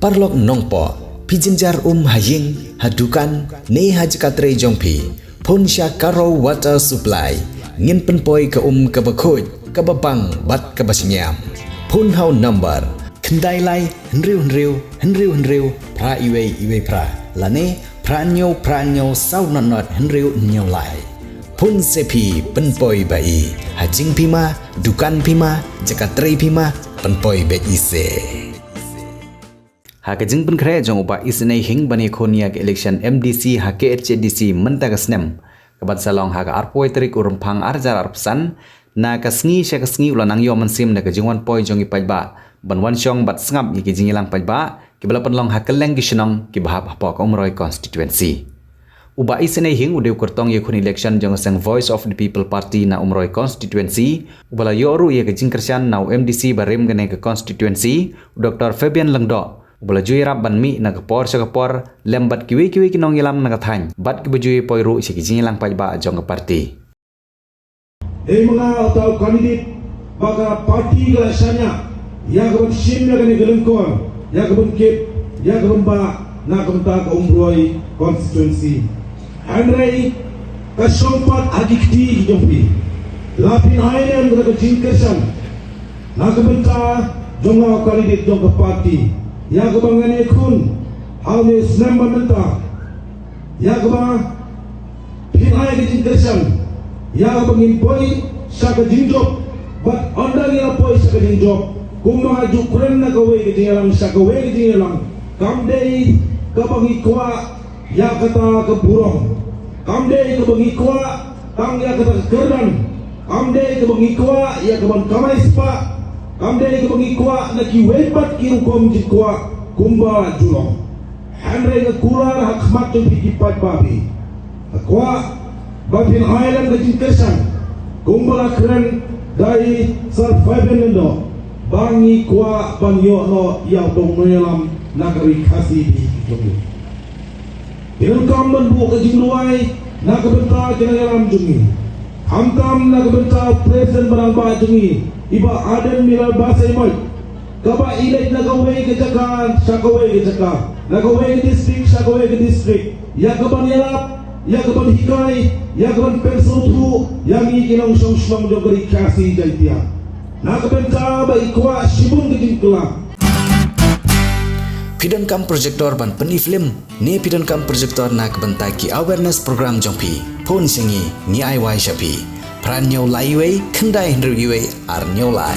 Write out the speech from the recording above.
parlok nongpo pijinjar haying hadukan ne hajkatre jongpi pon sya karo water supply ngin penpoi ke kebakhoj kababang bat kabasinyam pon hau number kendai lai henriu pra iwe pra lane pranyo sau not henriu nyau lai pun sepi penpoi bai hajing pima dukan pima jakatre pima penpoi bet ise ha kajing pen kre jong upa isne hing bani khonia ke election MDC ha ke HDC menta kasnem kabat salong ha ka arpoi trik urumphang arjar arpsan na kasngi sha kasngi ulanang yo mansim na kajingwan poi jongi pajba banwan shong bat sngap yi kijingilang pajba kibala penlong ha keleng kishnong kibahap hapok omroi constituency uba isne hing udew kurtong ye khun election jong sang Voice of the People Party na umroi constituency ubala yoru ye kajing kersyan na MDC barem gane ke constituency Dr. Fabian Lengdo ubala jui rap banmi na kapor sa kapor lembat kiwi kinong ilam na kathany bat kibujui poiru si kijingilang pajba jong ke party mga atau kandidat baka parti galasanya ya kaban sim na gani gelengkon ya kaban kip ya kaban ba na kaban ka umroi constituency Andrei kasompat adikti jompi lapin hainen ka jingkesan na kaban ka jonga kandidat jong ke parti ya kaban ngane kun haune snamba menta ya kaban pinai ka jingkesan ya bangin poi sa ka jingjok but onda ya poi sa ka jingjok kung mga jukren na kaway ka jingalang sa kaway ka jingalang kamday ka bangi kwa ya kata ka burong kamday ka bangi kwa tang ya kata ka kerdan kamday ka bangi kwa ya ka bang kamay spa kamday ka bangi kwa na kiwebat kirukom jikwa kumba julong hanre nga kurar hakmat yung pikipat babi kwa Bapin Island kejingkesan kumbala keren dari survival nendo bangi kwa banyo no yang dong menyelam nagari kasih di jogi. Dengan kamban bu kejingluai nagabenta kenyalam jungi. Hamtam nagabenta presiden barang jungi. Iba aden milal bahasa imoj. Kaba ilek nagawai kejakan, sakawai kejaka. Nagawai ke distrik, sakawai ke distrik. Ya kaban yalap. Ya kapan hikai, ya kapan pensotu, yang ikinong song jogari kasih jaitia. Nak benta baik kuat sibun kejing kelam. Pidan kam projector ban peni film ne pidan kam projector nak bentaki awareness program jongpi pon singi ni ai wai shapi pran nyau lai wei kendai henru iwe ar nyau lai